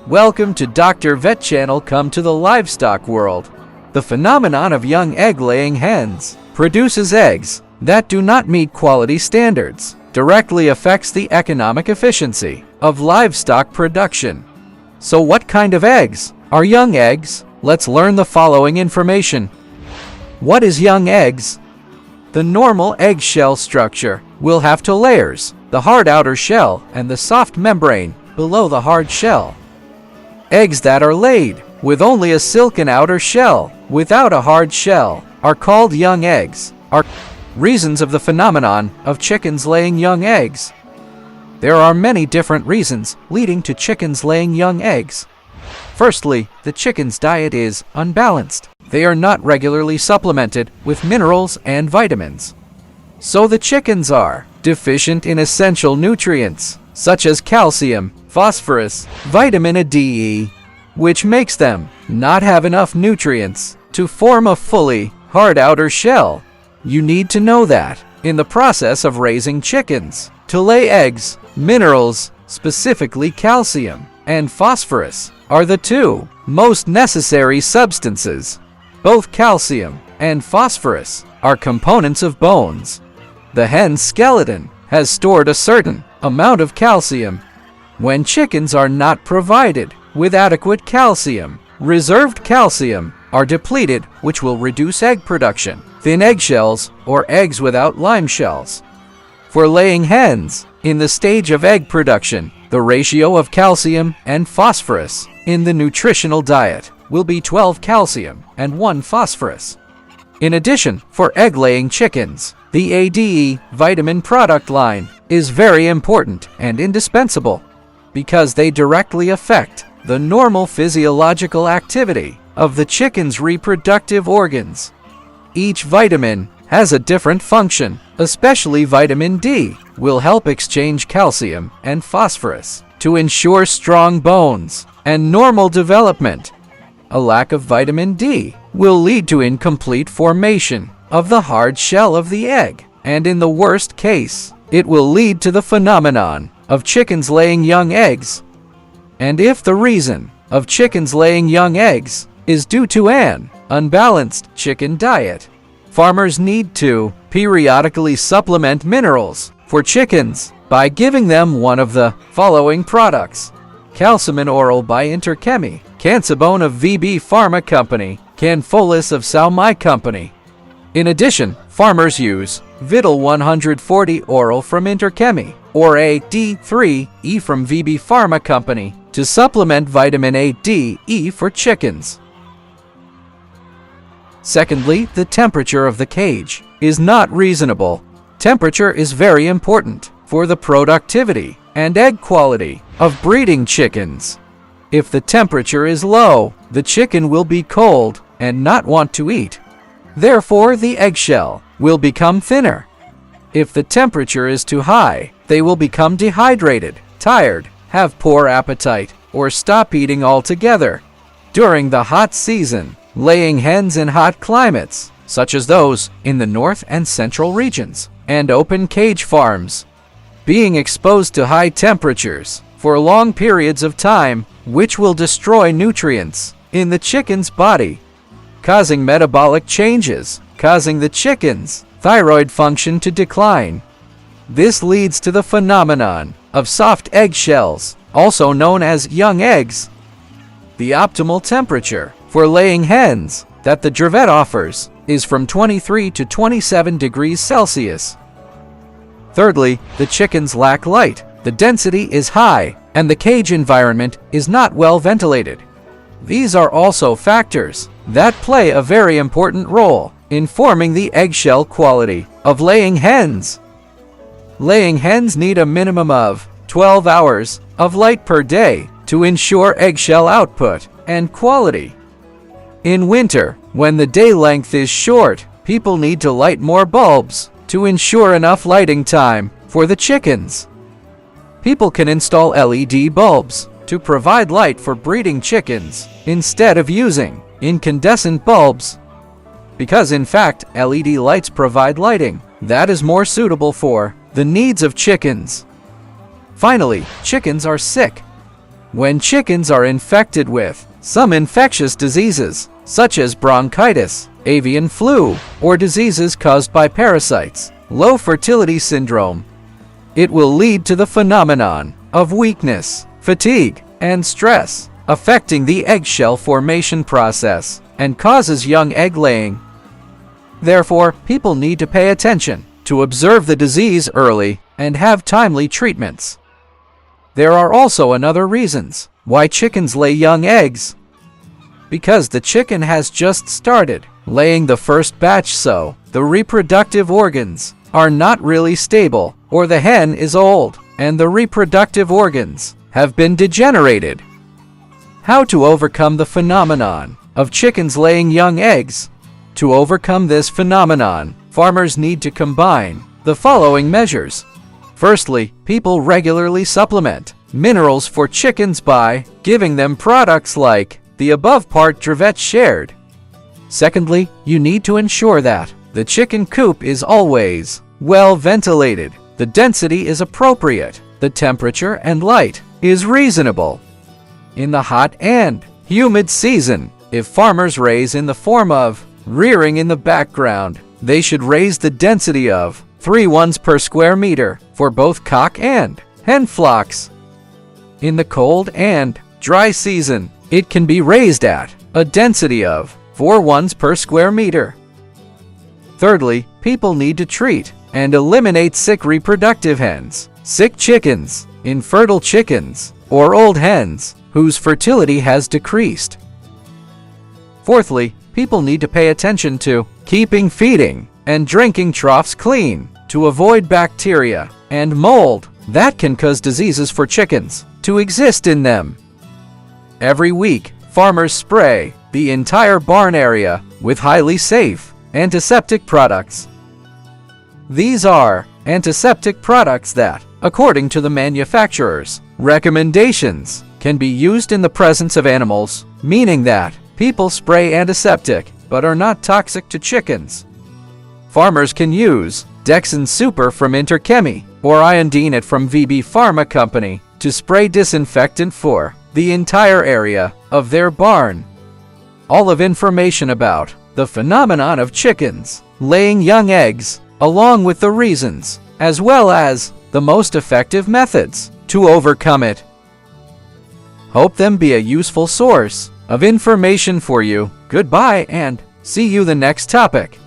Welcome to Dr. Vet channel. Come to the livestock world. The phenomenon of young egg-laying hens produces eggs that do not meet quality standards directly affects the economic efficiency of livestock production. So what kind of eggs are young eggs? Let's learn the following information. What is young eggs? The normal eggshell structure will have two layers, the hard outer shell and the soft membrane below the hard shell. Eggs that are laid with only a silken outer shell without a hard shell are called young eggs. Reasons of the phenomenon of chickens laying young eggs. There are many different reasons leading to chickens laying young eggs. Firstly, the chicken's diet is unbalanced. They are not regularly supplemented with minerals and vitamins. So the chickens are deficient in essential nutrients such as calcium, phosphorus, vitamin D, which makes them not have enough nutrients to form a fully hard outer shell. You need to know that in the process of raising chickens to lay eggs, minerals, specifically calcium and phosphorus, are the two most necessary substances. Both calcium and phosphorus are components of bones. The hen's skeleton has stored a certain amount of calcium. When chickens are not provided with adequate calcium, reserved calcium are depleted, which will reduce egg production. Thin eggshells or eggs without lime shells. For laying hens, in the stage of egg production, the ratio of calcium and phosphorus in the nutritional diet will be 12 calcium and 1 phosphorus. In addition, for egg-laying chickens, the ADE vitamin product line is very important and indispensable because they directly affect the normal physiological activity of the chicken's reproductive organs. Each vitamin has a different function, especially vitamin D will help exchange calcium and phosphorus to ensure strong bones and normal development. A lack of vitamin D will lead to incomplete formation of the hard shell of the egg, and in the worst case, it will lead to the phenomenon of chickens laying young eggs. And if the reason of chickens laying young eggs is due to an unbalanced chicken diet, farmers need to periodically supplement minerals for chickens by giving them one of the following products: Calcimin Oral by Interchemi, Cansibone of VB Pharma Company, Canfolis of Salmi Company. In addition, farmers use Vital 140 Oral from Interchemi or AD3E from VB Pharma Company to supplement vitamin A, D, E for chickens. Secondly, the temperature of the cage is not reasonable. Temperature is very important for the productivity and egg quality of breeding chickens. If the temperature is low, the chicken will be cold and not want to eat. Therefore, the eggshell will become thinner. If the temperature is too high, they will become dehydrated, tired, have poor appetite, or stop eating altogether. During the hot season, laying hens in hot climates, such as those in the north and central regions, and open cage farms, being exposed to high temperatures for long periods of time, which will destroy nutrients in the chicken's body, causing metabolic changes, causing the chicken's thyroid function to decline. This leads to the phenomenon of soft eggshells, also known as young eggs. The optimal temperature for laying hens that the Dr.Vet offers is from 23 to 27 degrees Celsius. Thirdly, the chickens lack light. The density is high, and the cage environment is not well ventilated. These are also factors that play a very important role in forming the eggshell quality of laying hens. Laying hens need a minimum of 12 hours of light per day to ensure eggshell output and quality. In winter, when the day length is short, people need to light more bulbs to ensure enough lighting time for the chickens. People can install LED bulbs to provide light for breeding chickens instead of using incandescent bulbs, because in fact LED lights provide lighting that is more suitable for the needs of chickens. Finally, chickens are sick. When chickens are infected with some infectious diseases, such as bronchitis, avian flu, or diseases caused by parasites, low fertility syndrome, it will lead to the phenomenon of weakness, fatigue, and stress, affecting the eggshell formation process and causes young egg laying. Therefore, people need to pay attention to observe the disease early and have timely treatments. There are also another reasons why chickens lay young eggs. Because the chicken has just started laying the first batch, so the reproductive organs are not really stable, or the hen is old and the reproductive organs have been degenerated. How to overcome the phenomenon of chickens laying young eggs? To overcome this phenomenon, farmers need to combine the following measures. Firstly, people regularly supplement minerals for chickens by giving them products like the above part Dr. Vet shared. Secondly, you need to ensure that the chicken coop is always well ventilated, the density is appropriate, the temperature and light is reasonable. In the hot and humid season, if farmers raise in the form of rearing in the background, they should raise the density of 3 ones per square meter for both cock and hen flocks. In the cold and dry season, it can be raised at a density of 4 ones per square meter. Thirdly, people need to treat and eliminate sick reproductive hens, sick chickens, infertile chickens, or old hens whose fertility has decreased. Fourthly, people need to pay attention to keeping feeding and drinking troughs clean to avoid bacteria and mold that can cause diseases for chickens to exist in them. Every week, farmers spray the entire barn area with highly safe antiseptic products. These are antiseptic products that, according to the manufacturer's recommendations, can be used in the presence of animals, meaning that people spray antiseptic but are not toxic to chickens. Farmers can use Dexin Super from Interchemi or Iodine from VB Pharma Company to spray disinfectant for the entire area of their barn. All of information about the phenomenon of chickens laying young eggs, along with the reasons, as well as the most effective methods to overcome it. Hope them be a useful source of information for you. Goodbye and see you the next topic.